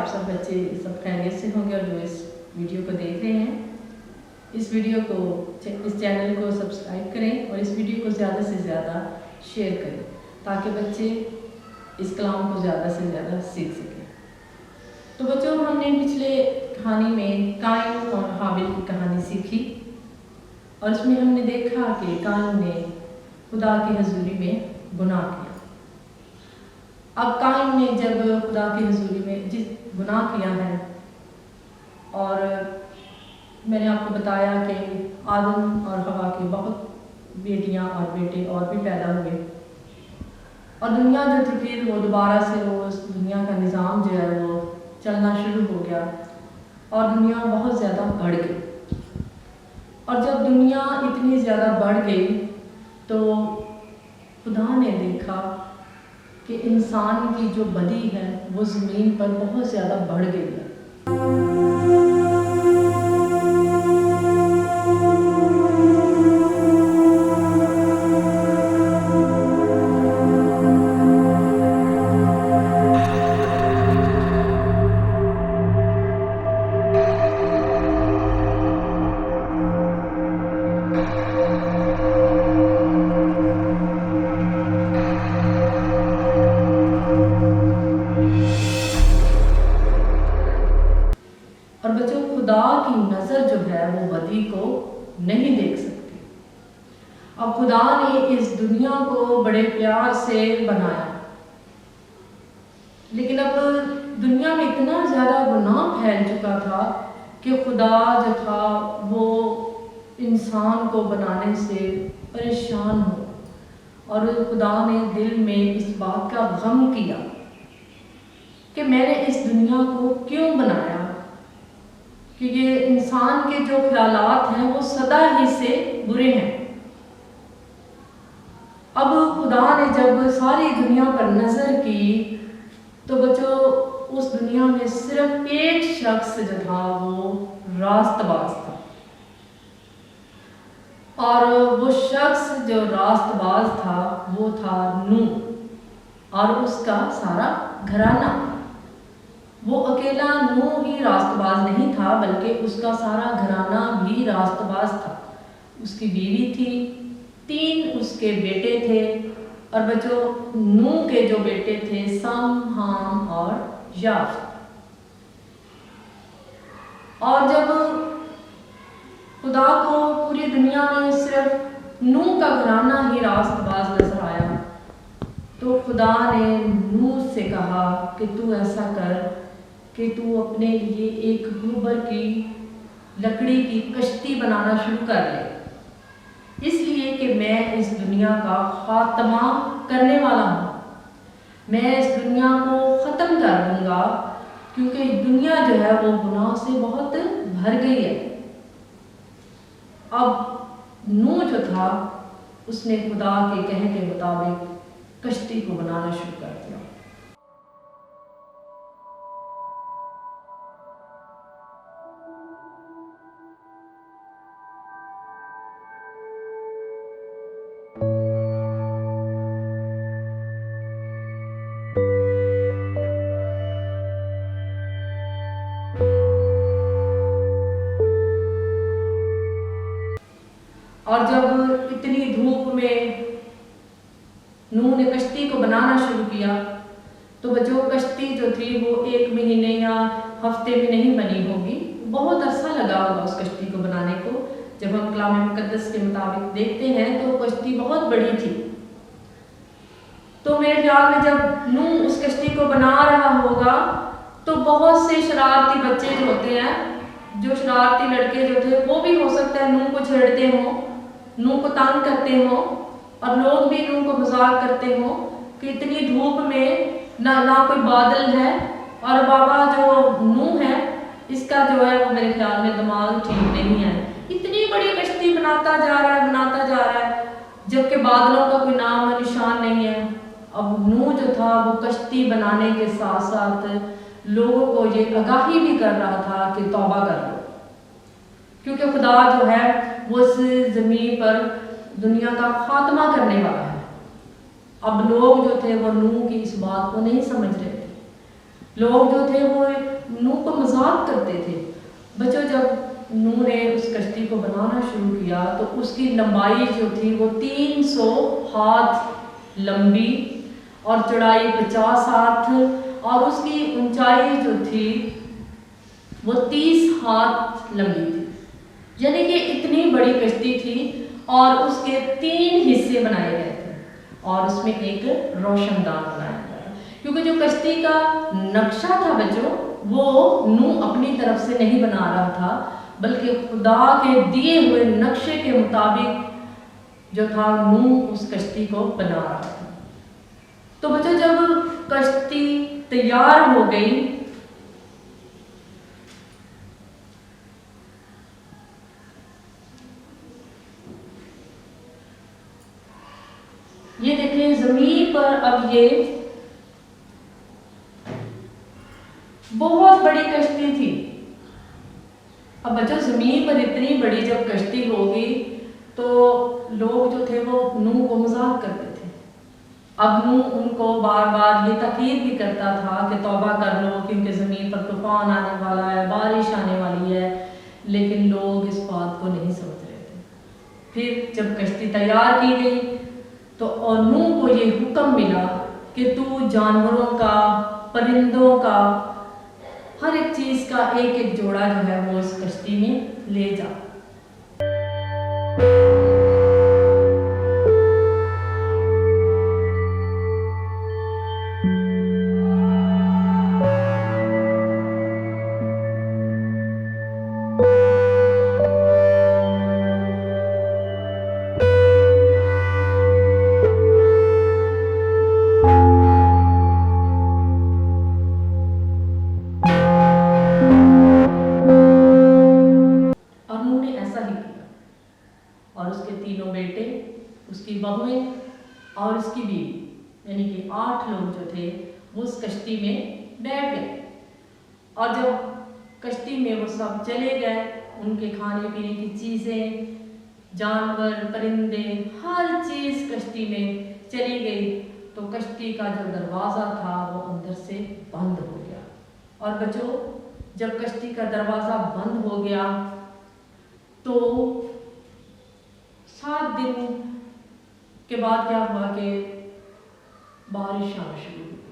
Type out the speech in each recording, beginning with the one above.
आप सब बच्चे सब खैरियत से होंगे और जो इस वीडियो को देख रहे हैं, इस वीडियो को इस चैनल को सब्सक्राइब करें और इस वीडियो को ज़्यादा से ज़्यादा शेयर करें ताकि बच्चे इस कलाम को ज़्यादा से ज़्यादा सीख सकें। तो बच्चों, हमने पिछले कहानी में कायन और हाबिल की कहानी सीखी और इसमें हमने देखा कि कायन ने खुदा की हजूरी में गुनाह किया। अब कायन ने जब खुदा की हजूरी में जिस गुनाह किया है, और मैंने आपको बताया कि आदम और हवा की बहुत बेटियां और बेटे और भी पैदा हुए और दुनिया जो थी फिर वो दोबारा से वो उस दुनिया का निज़ाम जो है वो चलना शुरू हो गया और दुनिया बहुत ज़्यादा बढ़ गई। और जब दुनिया इतनी ज़्यादा बढ़ गई तो खुदा ने देखा कि इंसान की जो बदी है वो ज़मीन पर बहुत ज़्यादा बढ़ गई है। और बच्चों, खुदा की नज़र जो है वो बदी को नहीं देख सकती। अब खुदा ने इस दुनिया को बड़े प्यार से बनाया, लेकिन अब दुनिया में इतना ज़्यादा गुनाह फैल चुका था कि खुदा जो था वो इंसान को बनाने से परेशान हो और खुदा ने दिल में इस बात का गम किया कि मैंने इस दुनिया को क्यों बनाया, कि ये इंसान के जो ख्यालात हैं वो सदा ही से बुरे हैं। अब खुदा ने जब सारी दुनिया पर नज़र की तो बच्चों उस दुनिया में सिर्फ एक शख्स जो था वो रास्तबाज था, और वो शख्स जो रास्तबाज था वो था नूह और उसका सारा घराना। वो अकेला नूह ही रास्तबाज नहीं था बल्कि उसका सारा घराना भी रास्तबाज था। उसकी बीवी थी, 3 उसके बेटे थे, और बच्चों नूह के जो बेटे थे सम, हाम और याफत। और जब खुदा को पूरी दुनिया में सिर्फ नूह का घराना ही रास्तबाज नजर आया तो खुदा ने नूह से कहा कि तू ऐसा कर कि तू अपने लिए एक गोबर की लकड़ी की कश्ती बनाना शुरू कर ले, इसलिए कि मैं इस दुनिया का खात्मा करने वाला हूँ। मैं इस दुनिया को ख़त्म कर दूंगा क्योंकि दुनिया जो है वो गुनाह से बहुत भर गई है। अब नूह जो था उसने खुदा के कहने के मुताबिक कश्ती को बनाना शुरू कर दिया। और जब इतनी धूप में नूह ने कश्ती को बनाना शुरू किया तो बच्चों कश्ती जो थी वो 1 महीने या हफ्ते में नहीं बनी होगी, बहुत अरसा लगा होगा उस कश्ती को बनाने को। जब हम कलाम मुकद्दस के मुताबिक देखते हैं तो कश्ती बहुत बड़ी थी। तो मेरे ख्याल में जब नूह उस कश्ती को बना रहा होगा तो बहुत से शरारती बच्चे जो होते हैं, जो शरारती लड़के जो थे वो भी हो सकता है नूह को छेड़ते हों, नूह को तंग करते हों, और लोग भी नूह को मजाक करते हों कि इतनी धूप में ना कोई बादल है और बाबा जो नूह है इसका जो है वो मेरे ख्याल में दिमाग ठीक नहीं है, इतनी बड़ी कश्ती बनाता जा रहा है जबकि बादलों का कोई नाम और निशान नहीं है। अब नूह जो था वो कश्ती बनाने के साथ साथ लोगों को ये आगाही भी कर रहा था कि तौबा कर लो, क्योंकि खुदा जो है वो इस ज़मीन पर दुनिया का खात्मा करने वाला है। अब लोग जो थे वो नूह की इस बात को नहीं समझ रहे थे। लोग जो थे वो मजाक करते थे। बच्चों, जब नूह ने उस कश्ती को बनाना शुरू किया तो उसकी लंबाई जो थी वो 300 हाथ लंबी और चौड़ाई 50 हाथ, और उसकी ऊंचाई जो थी वो 30 हाथ लंबी थी। यानी कि इतनी बड़ी कश्ती थी और उसके 3 हिस्से बनाए गए थे और उसमें एक रोशनदान बनाया गया, क्योंकि जो कश्ती का नक्शा था बच्चों, वो नूह अपनी तरफ से नहीं बना रहा था, बल्कि खुदा के दिए हुए नक्शे के मुताबिक जो था नूह उस कश्ती को बना रहा था। तो बच्चों, जब कश्ती तैयार हो गई ये देखिए जमीन पर अब ये बहुत बड़ी कश्ती थी। अब बच्चों, जमीन पर इतनी बड़ी जब कश्ती होगी तो लोग जो थे वो नूह को मजाक करते थे। अब नूह उनको बार बार ये ताकीद भी करता था कि तौबा कर लो, क्योंकि ज़मीन पर तूफान आने वाला है, बारिश आने वाली है, लेकिन लोग इस बात को नहीं समझ रहे थे। फिर जब कश्ती तैयार की गई तो और नूह को ये हुक्म मिला कि तू जानवरों का, परिंदों का, हर एक चीज़ का एक एक जोड़ा जो है वो इस कश्ती में ले जा। और उसके तीनों बेटे, उसकी बहुएं और उसकी बीवी, यानी कि 8 लोग जो थे वो उस कश्ती में बैठ गए। और जब कश्ती में वो सब चले गए, उनके खाने पीने की चीज़ें, जानवर, परिंदे, हर चीज़ कश्ती में चली गई, तो कश्ती का जो दरवाज़ा था वो अंदर से बंद हो गया। और बच्चों, जब कश्ती का दरवाज़ा बंद हो गया तो 7 दिन के बाद क्या हुआ कि बारिश आना शुरू हो गई।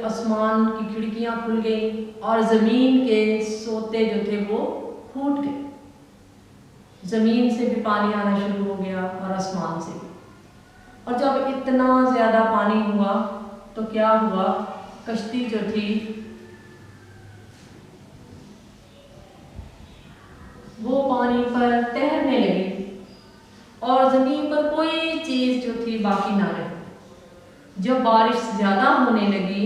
आसमान की खिड़कियां खुल गई और जमीन के सोते जो थे वो फूट गए। जमीन से भी पानी आना शुरू हो गया और आसमान से भी। और जब इतना ज्यादा पानी हुआ तो क्या हुआ, कश्ती जो थी वो पानी पर तैरने लगी और जमीन पर कोई चीज जो थी बाकी ना रही। जब बारिश ज्यादा होने लगी,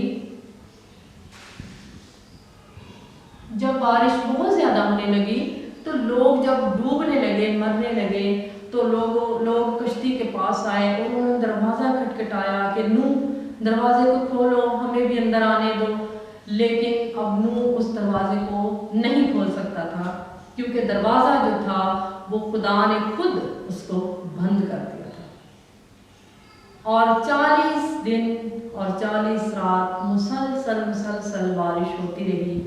जब बारिश बहुत ज्यादा होने लगी तो लोग जब डूबने लगे, मरने लगे, तो लोग कश्ती के पास आए और उन्होंने दरवाज़ा खटखटाया कि नूह दरवाजे को खोलो, हमें भी अंदर आने दो। लेकिन अब नूह उस दरवाजे को नहीं खोल सकता था, क्योंकि दरवाज़ा जो था वो खुदा ने खुद उसको बंद कर दिया था। और 40 दिन और 40 रात मुसलसल बारिश होती रही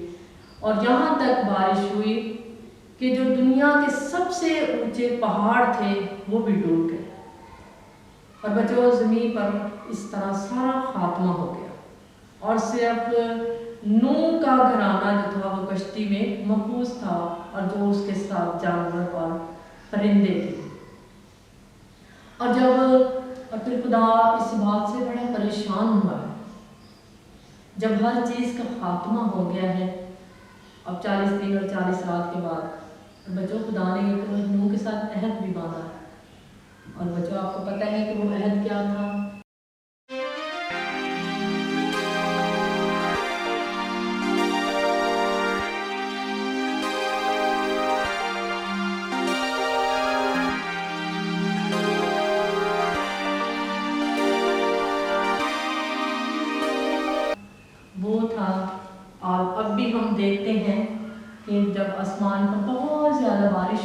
और यहाँ तक बारिश हुई कि जो दुनिया के सबसे ऊंचे पहाड़ थे वो भी डूब गए। और बच्चों, ज़मीन पर इस तरह सारा खात्मा हो गया और सिर्फ नूह का घराना जो था वो कश्ती में महफूज था और जो उसके साथ जानवर और परिंदे थे। और फिर खुदा इस बात से बड़ा परेशान हुआ है, जब हर चीज़ का खात्मा हो गया है। अब 40 दिन और 40 रात के बाद बच्चों, खुदा ने एक नूह के साथ अहद भी बांधा है। और बच्चों, आपको पता है कि वो अहद क्या था?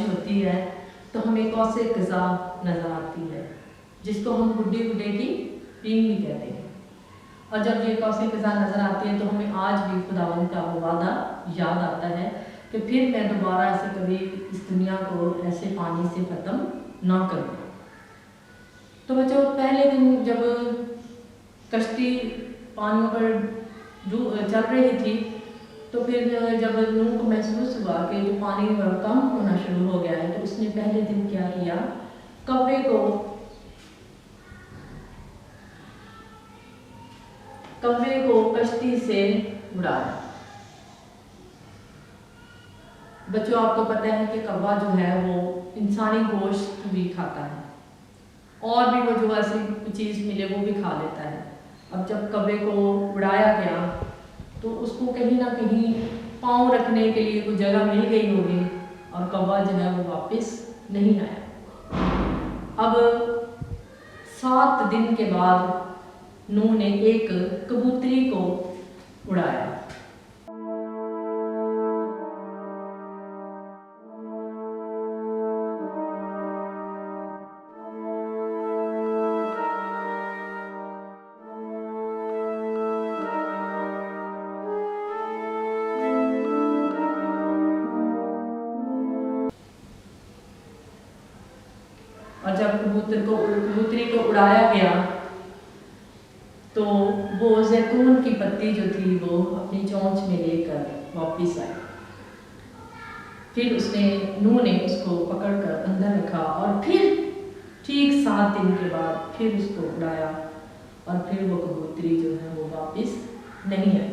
होती है तो हमें कौसे कज़ा नज़र आती है, जिसको हम बुढ़ी बुढ़े की पींग भी कहते हैं। और जब ये कौसे कज़ा नज़र आती है तो हमें आज भी खुदावंद का वो वादा याद आता है कि फिर मैं दोबारा से कभी इस दुनिया को ऐसे पानी से ख़त्म ना करूँ। तो बच्चों, पहले दिन जब कश्ती पानी पर चल रही थी तो फिर जब नूह को महसूस हुआ कि जो पानी कम होना शुरू हो गया है तो उसने पहले दिन क्या किया, कौवे को कश्ती से उड़ाया। बच्चों, आपको पता है कि कौवा जो है वो इंसानी गोश्त भी खाता है और भी वो जो ऐसी चीज़ मिले वो भी खा लेता है। अब जब कौवे को उड़ाया गया तो उसको कहीं ना कहीं पाँव रखने के लिए कोई जगह मिल गई होगी और कौवा जो है वो वापस नहीं आया। अब 7 दिन के बाद नूह ने एक कबूतरी को उड़ाया। और जब कबूतरी को उड़ाया गया तो वो जैतून की पत्ती जो थी वो अपनी चोंच में लेकर वापस आई। फिर नूह ने उसको पकड़कर अंदर रखा और फिर ठीक 7 दिन के बाद फिर उसको उड़ाया और फिर वो कबूतरी जो है वो वापस नहीं आई।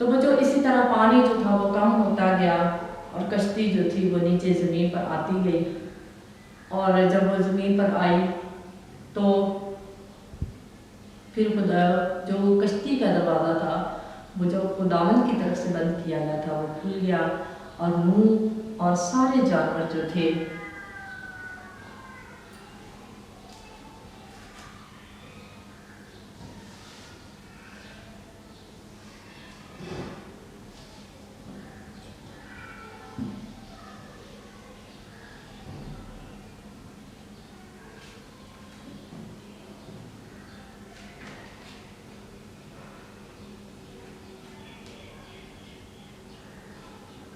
तो वो जो इसी तरह पानी जो था वो कम होता गया और कश्ती जो थी वो नीचे ज़मीन पर आती गई। और जब वो ज़मीन पर आई तो फिर खुदा जो कश्ती का दरवाज़ा था वो जो खुदावंद की तरफ से बंद किया गया था वो खुल गया और नूह और सारे जानवर जो थे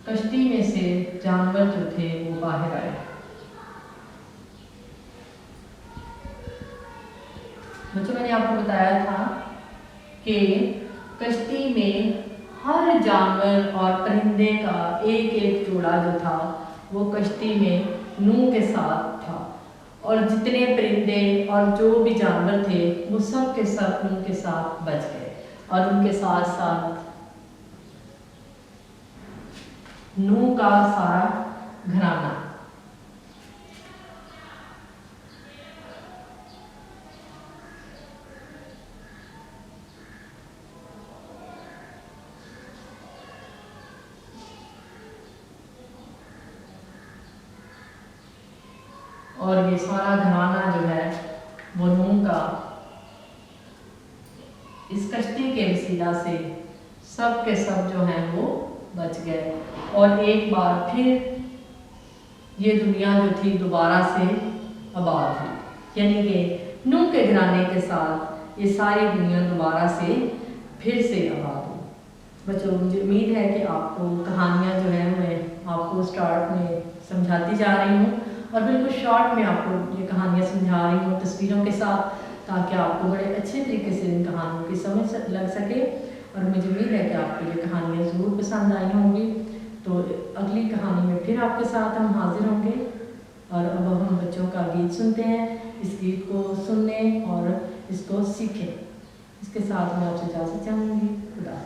कश्ती में से जानवर जो थे वो बाहर आए। बच्चों, मैंने आपको बताया था कि कश्ती में हर जानवर और परिंदे का एक एक जोड़ा जो था वो कश्ती में नूह के साथ था और जितने परिंदे और जो भी जानवर थे वो सब के सब नूह के साथ बच गए और उनके साथ साथ नूह का सारा घराना। और ये सारा घराना जो है वो नूह का इस कश्ती के वसीला से सब के सब जो हैं वो बच गए और एक बार फिर ये दुनिया जो थी दोबारा से आबाद हुई। यानी कि नूह के घराने के साथ ये सारी दुनिया दोबारा से फिर से आबाद हुई। बच्चों, मुझे उम्मीद है कि आपको कहानियाँ जो है मैं आपको स्टार्ट में समझाती जा रही हूँ और बिल्कुल शॉर्ट में आपको ये कहानियाँ समझा रही हूँ तस्वीरों के साथ, ताकि आपको बड़े अच्छे तरीके से इन कहानियों की समझ लग सके। और मुझे उम्मीद है कि आपको ये कहानियाँ ज़रूर पसंद आई होंगी। तो अगली कहानी में फिर आपके साथ हम हाजिर होंगे और अब हम बच्चों का गीत सुनते हैं। इस गीत को सुनने और इसको सीखें। इसके साथ मैं आपसे इजाज़त चाहूँगी। खुदा।